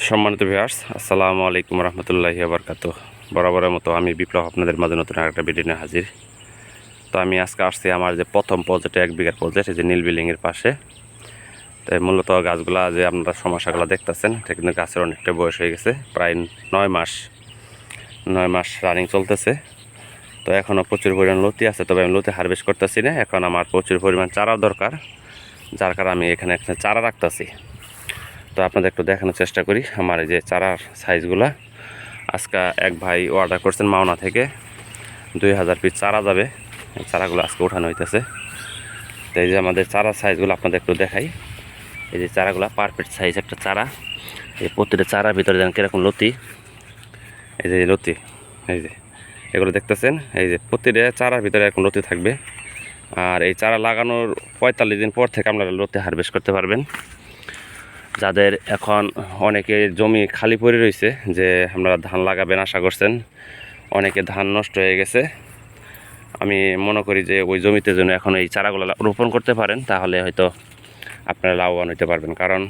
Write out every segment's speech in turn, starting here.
সম্মানিত ভিউয়ার্স, আসসালামু আলাইকুম রহমতুল্লাহি ওয়া বারাকাতুহু। বরাবরের মতো আমি বিপ্লব আপনাদের মাঝে নতুন আরেকটা ভিডিও নিয়ে হাজির। তো আমি আজকে আসছি আমার যে প্রথম প্রজেক্টে 1 বিঘার প্রজেক্ট, এই যে নীল বিল্ডিংয়ের পাশে। তাই মূলত গাছগুলা যে আপনারা সমস্যাগুলো দেখতেছেন, এটা কিন্তু গাছের অনেকটা বয়স হয়ে গেছে, প্রায় 9 মাস রানিং চলতেছে। তো এখনও প্রচুর পরিমাণ লতি আছে, তবে আমি লতি হারভেস্ট করতেছি না। এখন আমার প্রচুর পরিমাণ চারা দরকার, যার কারণে আমি এখানে একটা চারা রাখতেছি। তো আপনাদের একটু দেখানোর চেষ্টা করি আমার এই যে চারার সাইজগুলা। আজকে এক ভাই অর্ডার করছেন মাওনা থেকে, 2000 পিস চারা যাবে। এই চারাগুলো আজকে উঠানো হইতেছে। তো এই যে আমাদের চারার সাইজগুলো আপনাদের একটু দেখাই। এই যে চারাগুলো পারফেক্ট সাইজ একটা চারা। এই প্রতিটা চারার ভিতরে যেন কীরকম লতি, এই যে লতি, এই যে এগুলো দেখতেছেন, এই যে প্রতিটা চারার ভিতরে এরকম লতি থাকবে। আর এই চারা লাগানোর 45 দিন পর থেকে আপনারা লতি হারভেস্ট করতে পারবেন। যাদের এখন অনেকে জমি খালি পড়ে রয়েছে, যে আপনারা ধান লাগাবেন আশা করছেন, অনেকে ধান নষ্ট হয়ে গেছে, আমি মনে করি যে ওই জমিতে যেন এখন এই চারাগুলো রোপণ করতে পারেন, তাহলে হয়তো আপনারা লাভবান হতে পারবেন। কারণ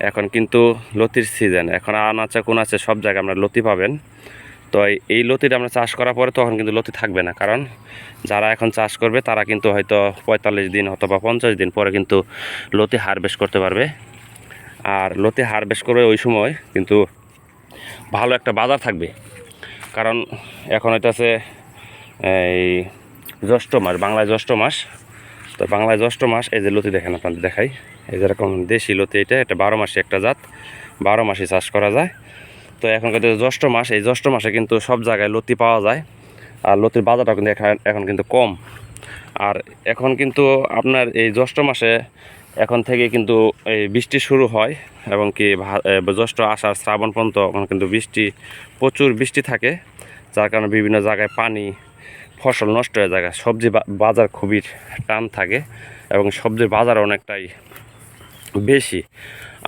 এখন কিন্তু লতির সিজন, এখন আনাচে কোনাচে সব জায়গায় আপনারা লতি পাবেন। তো এই লতিটা আমরা চাষ করার পরে তখন কিন্তু লতি থাকবে না, কারণ যারা এখন চাষ করবে তারা কিন্তু হয়তো 45 দিন অথবা 50 দিন পরে কিন্তু লতি হারভেস্ট করতে পারবে। আর লতি হারভেস্ট করবে ওই সময় কিন্তু ভালো একটা বাজার থাকবে, কারণ এখন এটা আছে এই জ্যৈষ্ঠ মাস, বাংলায় জ্যৈষ্ঠ মাস। তো বাংলায় জ্যৈষ্ঠ মাস, এই যে লতি দেখেন, আপনাদের দেখাই, এই যেরকম দেশি লতি, এটা 12 মাসে একটা জাত, 12 মাসে চাষ করা যায়। তো এখন কিন্তু জ্যৈষ্ঠ মাস, এই জ্যৈষ্ঠ মাসে কিন্তু সব জায়গায় লতি পাওয়া যায়। আর লতির বাজারটা কিন্তু এখন কিন্তু কম। আর এখন কিন্তু আপনার এই জ্যৈষ্ঠ মাসে এখন থেকে কিন্তু এই বৃষ্টি শুরু হয়, এবং কি জ্যৈষ্ঠ আষাঢ় শ্রাবণ পর্যন্ত এখন কিন্তু প্রচুর বৃষ্টি থাকে, যার কারণে বিভিন্ন জায়গায় পানি, ফসল নষ্ট হয়ে যায়, সবজি বাজার খুবই টান থাকে, এবং সবজির বাজার অনেকটাই বেশি।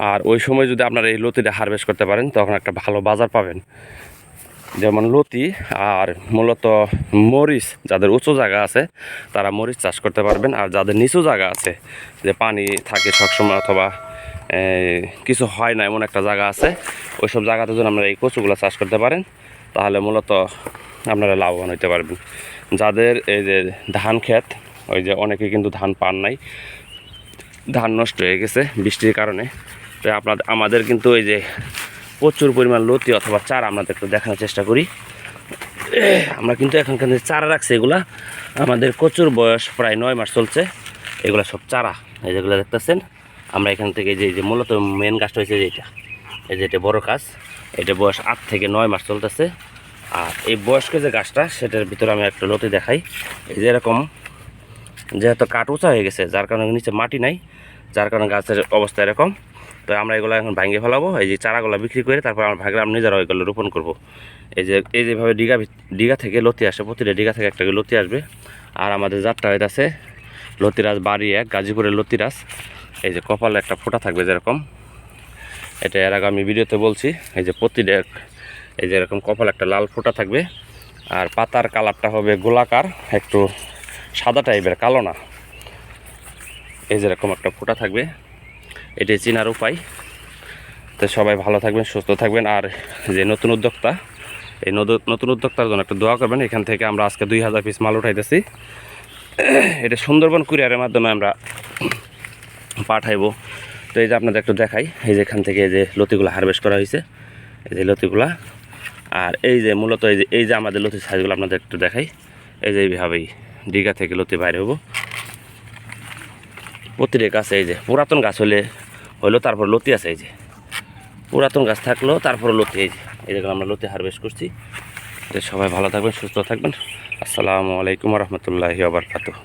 আর ওই সময় যদি আপনারা এই লতিটা হারভেস্ট করতে পারেন, তখন একটা ভালো বাজার পাবেন। যেমন লতি আর মূলত মরিচ, যাদের উঁচু জায়গা আছে তারা মরিচ চাষ করতে পারবেন। আর যাদের নিচু জায়গা আছে, যে পানি থাকে সবসময় অথবা কিছু হয় না এমন একটা জায়গা আছে, ওইসব জায়গাতে যদি আপনারা এই কচুগুলো চাষ করতে পারেন, তাহলে মূলত আপনারা লাভবান হতে পারবেন। যাদের এই যে ধান ক্ষেত, ওই যে অনেকে কিন্তু ধান পান নাই, ধান নষ্ট হয়ে গেছে বৃষ্টির কারণে। তো আমাদের কিন্তু এই যে প্রচুর পরিমাণ লতি অথবা চারা আপনাদের একটু দেখানোর চেষ্টা করি। আমরা কিন্তু এখনকার চারা রাখছি, এগুলা আমাদের কচুর বয়স প্রায় 9 মাস চলছে। এগুলো সব চারা, এই যেগুলো দেখতেছেন। আমরা এখান থেকে এই যে মূলত মেন গাছটা হয়েছে যে এই যে এটা বড় গাছ, এটা বয়স 8 থেকে 9 মাস চলতেছে। আর এই বয়স্ক যে গাছটা, সেটার ভিতরে আমি একটা লতি দেখাই। এই যে এরকম, যেহেতু কাঠ উঁচা হয়ে গেছে, যার কারণে নিচে মাটি নাই, যার কারণে গাছের অবস্থা এরকম। তো আমরা এগুলো এখন ভাঙিয়ে ফেলাবো, এই যে চারাগুলো বিক্রি করে তারপর আমরা ভাগলে আমরা নিজেরা এগুলো রোপণ করবো। এই যেভাবে ডিগা থেকে লতি আসে, প্রতিটা ডিগা থেকে একটা লতি আসবে। আর আমাদের জাতটা হইতাছে লতিরাজ বাড়ি 1, গাজীপুরের লতিরাজ। এই যে কপালে একটা ফোঁটা থাকবে যেরকম, এটা এর আগে আমি ভিডিওতে বলছি। এই যে প্রতিটা, এই যে এরকম কপালে একটা লাল ফোঁটা থাকবে। আর পাতার কালারটা হবে গোলাকার, একটু সাদা টাইপের, কালো না। এই যেরকম একটা ফোঁটা থাকবে, এটাই চেনার উপায়। তো সবাই ভালো থাকবেন, সুস্থ থাকবেন। আর যে নতুন উদ্যোক্তা, এই নতুন উদ্যোক্তার জন্য একটা দোয়া করবেন। এখান থেকে আমরা আজকে 2000 পিস মাল উঠাইতেছি। এটা সুন্দরবন কুরিয়ারের মাধ্যমে আমরা পাঠাইবো। তো এই যে আপনাদের একটু দেখাই, এই যে এখান থেকে এই যে লতিগুলো হারভেস্ট করা হয়েছে, এই যে লতিগুলা। আর এই যে মূলত এই যে আমাদের লতির সাইজগুলো আপনাদের একটু দেখাই। এই যে এইভাবেই ডিগা থেকে লতি বাইরে হবো। প্রতিটা গাছে এই যে পুরাতন গাছ হইলো তারপর লতি আছে, এই যে পুরাতন গাছ থাকলো তারপর লতি, এই যেগুলো আমরা লতি হারভেস্ট করছি। সবাই ভালো থাকবেন, সুস্থ থাকবেন। আসসালামু আলাইকুম রহমতুল্লাহি ওয়া বারাকাতুহু।